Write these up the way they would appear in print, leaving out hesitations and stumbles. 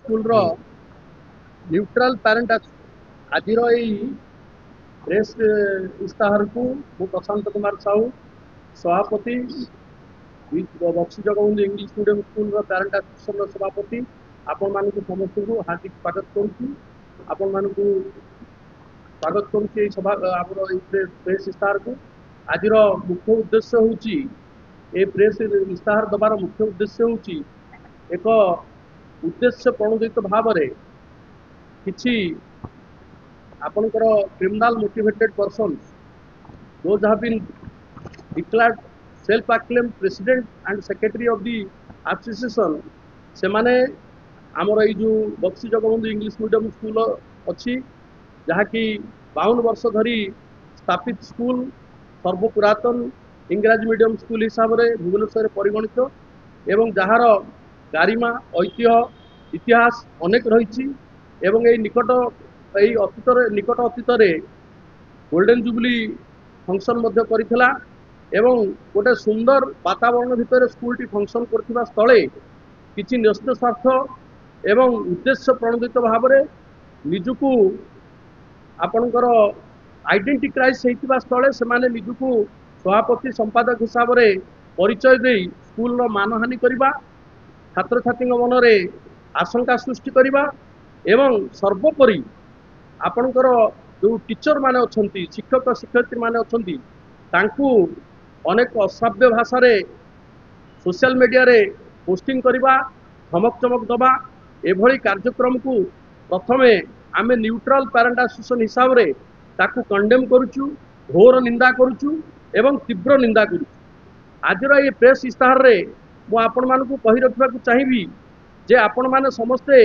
School रो neutral parent आज press इस्ताहार को मु प्रशांत कुमार साहू सभापति Baxi Jagabandhu English medium school रो पेरेंट एसोसिएशन सभापति आपण मानक समस्त को हार्दिक स्वागत करुच्ची। आपण मानक स्वागत करुच्ची सभा प्रेस इस्ताहार को। आज मुख्य उद्देश्य होची ए प्रेस इस्ताहार दबार मुख्य उद्देश्य होची एक उद्देश्य प्रणोदित भाव में किसी आपणकर criminal motivated persons those have been declared self acclaimed president and secretary of the association से माने आमर ये जो Baxi Jagabandhu English medium school अच्छी जहाँकि 52 वर्ष धरी स्थापित स्कूल सर्वपुरातन इंग्राजी मीडियम स्कूल हिसाब से भुवनेश्वर परिगणित एवं जार गारिमा ऐतिह्य इतिहास अनेक रही एवं निकट निकट अतीत गोल्डन जुबली फंक्शन करथिला एवं गोटे सुंदर वातावरण भितर स्कूल फंक्शन करथिबा स्थले किछि न्यस्त स्वार्थ एवं उद्देश्य प्रणोदित भाव में निजुकु आपणकर आइडेंटिटी क्राइसिस होइतिबा स्थले से माने निजुकु सभापति संपादक हिसाब से परिचय दे स्कूल मानहानि करबा छात्र छात्री मन में आशंका सृष्टि करबा एवं सर्वोपरि आपणकर जो टीचर माने अछंती शिक्षक शिक्षयित्री माने अछंती तांकु अनेक असाव्य भाषा रे सोशल मीडिया रे पोस्टिंग करबा धमक चमक दबा एभली कार्यक्रम को प्रथमे आमे न्यूट्रल पेरेंट एसोसिएशन हिसाब रे ताकु कंडेम करूचु घोर निंदा करूचु एवं तीव्र निंदा करूचु। आजर ये प्रेस इस्ताहार रे मु आपण मानकु कहि रखबा को चाहिबी जे आपण माने समस्ते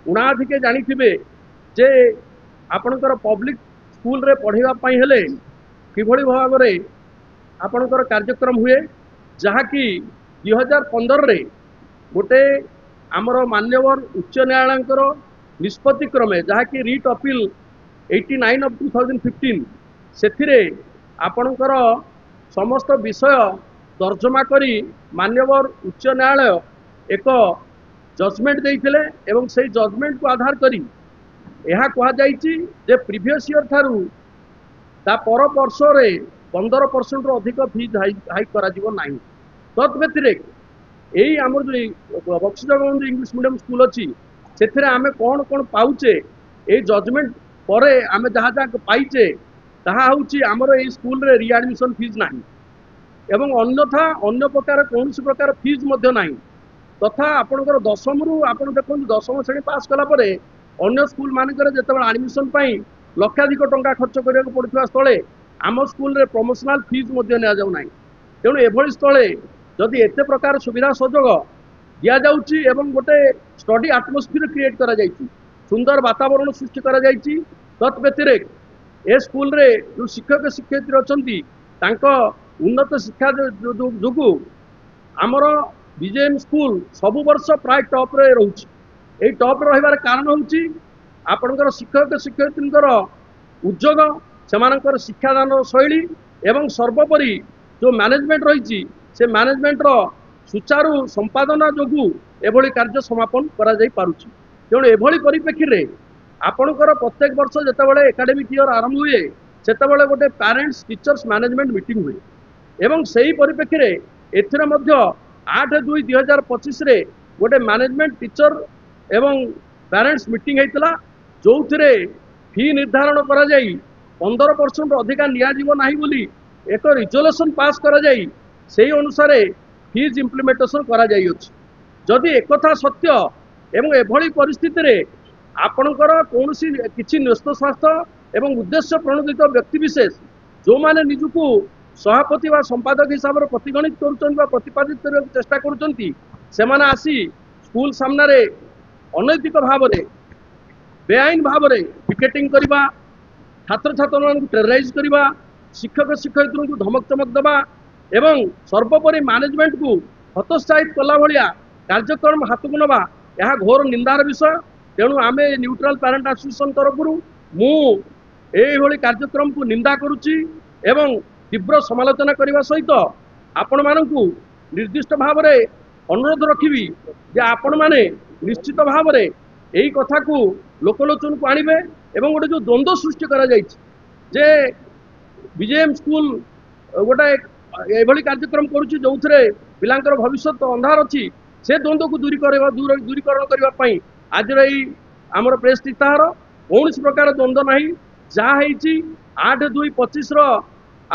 उणाधिके जानिथिबे जे आपणकर पब्लिक स्कूल रे पढ़ाइबा पई हेले किभली भाव रे आपणकर कार्यक्रम हुए जहाँकि 2015 रे गोटे आमर मान्यवर उच्च न्यायालयकर निष्पत्ति क्रमे जहाँकि रिट अपील 89 ऑफ 2015 सेथिरे आपणकर समस्त विषय तर्जमा करी मान्यवर उच्च न्यायालय एक जजमेंट देइथिले एवं से जजमेंट को आधार करी यह कहुई जे प्रीवियस ईयर थारू ता पर वर्ष रे 15% अधिक फीस हाइक करा जीवो नाही। तद व्यतिरिक्त यही आम जो Baxi Jagabandhu English medium school अच्छी से आम कौन कौन पाउचे ये जजमेंट पर आम जहाँ जहाँ पाइचे ताहा हूँ आमर ये स्कूल रे रिएडमिशन फीस नाही एवं अन्यथा अन्य प्रकार कौन प्रकार फीस ना तथा आपणकर दशम रु आप देखो दशम श्रेणी पास कलापर अन्य स्कूल मानकर जिते एडमिशन लक्षाधिक टंका खर्च करने को पड़ता स्थले आम स्कूल रे प्रमोशनल फीस ना तेणु एभली स्थले जदि एते प्रकार सुविधा सुजोग दिया जाउची एवं गोटे स्टडी आटमोस्फियर क्रिएट करा जाइची सुंदर वातावरण सृष्टि करा जाइची तत् व्यतिरिक्त ए स्कूल रे जो शिक्षक शिक्षयित्री अछंती तांको उन्नत शिक्षा जोगु आमर बीजेएम स्कूल सबु वर्ष प्राय टॉप रे रहउची। ए टॉप रे रहिबार कारण होउची आपनकर शिक्षक शिक्षयित्रींकर उद्योग सेमानकर शिक्षादान शैली एवं सर्वोपरि जो मैनेजमेंट रही से मैनेजमेंट रो सुचारू संपादना जोगु एभली कार्य समापन करा जाई पारुची। तेणु एभली परिप्रेक्षी रे आपनकर प्रत्येक वर्ष जेतेबेले एकेडमिक ईयर आरंभ हुए सेतेबेले गोटे पेरेंट्स टीचर्स मैनेजमेंट मीटिंग हुए एवं सही परिप्रेक्षी रे एथिरे मध्य 8/2/2025 रे गोटे मैनेजमेंट टीचर एवं पेरेंट्स मीटिंग होइतला जो थिरे फी निर्धारण करा जाई 15% अधिका निया जीवो नाही बोली एक रिजोल्यूशन पास करा जाई से अनुसार फीज इम्प्लीमेंटेशन करा जाई अछि। जदि एकथा सत्य एवं एभली परिस्थिति रे आपणकर कौनसी किछि न्यस्त स्वार्थ एवं उद्देश्य प्रणोदित व्यक्ति विशेष जो माने निजुकु सभापति व संपादक हिसाब से प्रतिगणित करुछन वा प्रतिपादित करने चेष्टा करुछंती से माने आसी स्कूल सामने रे अनैतिक भाव में बेआईन भाव में पिकेटिंग करवा छात्र छात्र टेरराइज करवा शिक्षक शिक्षयित्री को धमक चमक दबा एवं सर्वोपरि मैनेजमेंट को हतोत्साहित कला भलिया कार्यक्रम हाथ को नवा यह घोर निंदार विषय। तेणु आम न्यूट्रल पेरेंट एसोसिएशन तरफ मुझे कार्यक्रम को निंदा करुच्ची एवं तीव्र समालोचना करने सहित आपण मानू निर्दिष्ट भाव में अनुरोध रखी जे आपण मैंने निश्चित भाव में এই কথাକୁ ଲୋକଲୋଚନକୁ ଆଣିବେ ଏବଂ ଗୋଟେ ଯେଉଁ ଦ୍ୱନ୍ଦ୍ୱ ସୃଷ୍ଟି କରାଯାଇଛି ଯେ ବିଜେଏମ୍ ସ୍କୁଲ ଗୋଟେ ଏଭଳି କାର୍ଯ୍ୟକ୍ରମ କରୁଛି ଯେଉଁଥିରେ ପିଲାଙ୍କର ଭବିଷ୍ୟତ ଅନ୍ଧାର ଅଛି ସେ ଦ୍ୱନ୍ଦ୍ୱକୁ ଦୂରୀକରଣ କରିବା ପାଇଁ ଆଜିର ଏଇ ଆମର ପ୍ରେସ୍ ଇସ୍ତାହାର କୌଣସି ପ୍ରକାର ଦ୍ୱନ୍ଦ୍ୱ ନାହିଁ। ଯାହା ହେଇଛି 8/2/25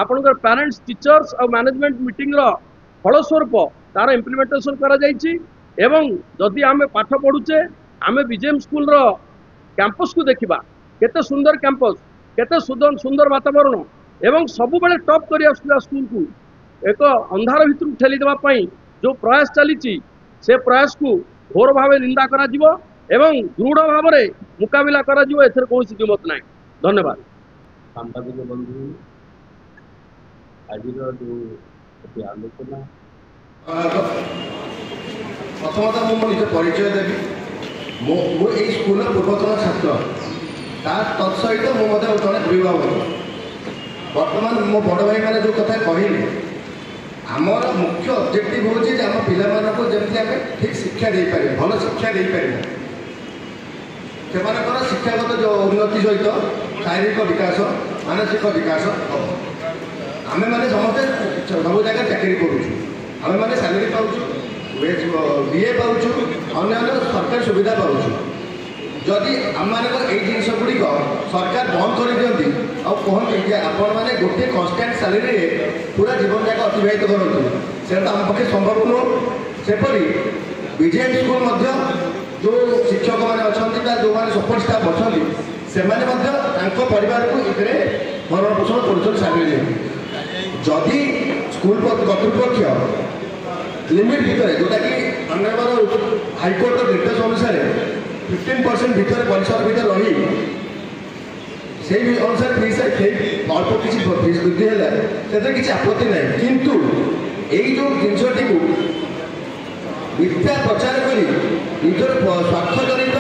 ଆପଣଙ୍କର ପ୍ୟାରେଣ୍ଟସ୍ ଟିଚର୍ସ ଆଉ ମ୍ୟାନେଜମେଣ୍ଟ ମିଟିଂର ଫଳସ୍ୱରୂପ ତାର ଇମ୍ପ୍ଲିମେଣ୍ଟେସନ କରାଯାଇଛି ଏବଂ ଯଦି ଆମେ ପାଠ ପଢୁଛେ ଆମେ ବିଜେଏମ୍ ସ୍କୁଲର କ୍ୟାମ୍ପସକୁ ଦେଖିବା କେତେ ସୁନ୍ଦର କ୍ୟାମ୍ପସ କେତେ ସୁନ୍ଦର ବାତାବରଣ ଏବଂ ସବୁବେଳେ ଟପ୍ କରି ଆସୁଥିବା ସ୍କୁଲକୁ ଏକ ଅନ୍ଧାର ଭିତରକୁ ଠେଲି ଦେବା ପାଇଁ ଯେଉଁ ପ୍ରୟାସ ଚାଲିଛି ସେ ପ୍ରୟାସକୁ ଘୋର ଭାବେ ନିନ୍ଦା କରାଯିବ ଏବଂ ଦୃଢ଼ ଭାବରେ ମୁକାବିଲା କରାଯିବ ଏଥିରେ କୌଣସି ଦ୍ୱିମତ ନାହିଁ। ଧନ୍ୟବାଦ। ସାମ୍ବାଦିକ ବନ୍ଧୁ ଆଜିର ଯେଉଁ ଆଲୋଚନା ପ୍ରଥମତଃ ମୁଁ ମୋ ନିଜ ପରିଚୟ ଦେବି। ମୁଁ ଏଇ ସ୍କୁଲର ପୂର୍ବତନ ଛାତ୍ର ତା ତତ୍ସହିତ ମୁଁ ମଧ୍ୟ ଜଣେ ଅଭିଭାବକ। ବର୍ତ୍ତମାନ ମୋ ବଡ଼ ଭାଇମାନେ ଯେଉଁ କଥା କହିଲେ ଆମର ମୁଖ୍ୟ ଅବଜେକ୍ଟିଭ୍ ହେଉଛି ଯେ ଆମ ପିଲାମାନଙ୍କୁ ଯେମିତି ଆମେ ଠିକ୍ ଶିକ୍ଷା ଦେଇପାରିବା ଭଲ ଶିକ୍ଷା ଦେଇପାରିବା ସେମାନଙ୍କର ଶିକ୍ଷାଗତ ଉନ୍ନତି ସହିତ ଶାରୀରିକ ବିକାଶ ମାନସିକ ବିକାଶ ହେବ। ଆମେମାନେ ସମସ୍ତେ ସବୁ ଜାଗାରେ ଚାକିରି କରୁଛୁ ଆମେମାନେ ସାଲେରୀ ପାଉଛୁ ଡିଏ ପାଉଛୁ ଅନ୍ୟାନ୍ୟ ସରକାରୀ ସୁବିଧା ପାଉଛୁ। ଯଦି ଆମମାନଙ୍କର ଏଇ ଜିନିଷ ଗୁଡ଼ିକ ସରକାର ବନ୍ଦ କରିଦିଅନ୍ତି ଆଉ କୁହନ୍ତି ଯେ ଆପଣମାନେ ଗୋଟିଏ କନଷ୍ଟାଣ୍ଟ ସାଲେରୀରେ ପୁରା ଜୀବନ ଯାକ ଅତିବାହିତ କରନ୍ତୁ ସେଇଟା ତ ଆମ ପକ୍ଷେ ସମ୍ଭବ ନୁହଁ। ସେପରି ବିଜେଏମ୍ ସ୍କୁଲ ମଧ୍ୟ ଯେଉଁ ଶିକ୍ଷକମାନେ ଅଛନ୍ତି ବା ଯେଉଁମାନେ ସପୋର୍ଟ ଷ୍ଟାଫ୍ ଅଛନ୍ତି ସେମାନେ ମଧ୍ୟ ତାଙ୍କ ପରିବାରକୁ ଏଥିରେ ଭରଣ ପୋଷଣ କରୁଛନ୍ତି ସାମିଲ ହେଇକି। ଯଦି ସ୍କୁଲ କର୍ତ୍ତୃପକ୍ଷ ଲିମିଟ୍ ଭିତରେ ଯେଉଁଟାକି ଆମର ହାଇକୋର୍ଟର ନିର୍ଦ୍ଦେଶ ଅନୁସାରେ 15% ଭିତରେ ପରିସର ଭିତରେ ରହି ସେଇ ଅନୁସାରେ ଫିସ୍ ଅଳ୍ପ କିଛି ଫିସ୍ ବୃଦ୍ଧି ହେଲା ସେଥିରେ କିଛି ଆପତ୍ତି ନାହିଁ। କିନ୍ତୁ ଏଇ ଯେଉଁ ଜିନିଷଟିକୁ ମିଥ୍ୟା ପ୍ରଚାର କରି ନିଜର ସ୍ୱାର୍ଥ ଜନିତ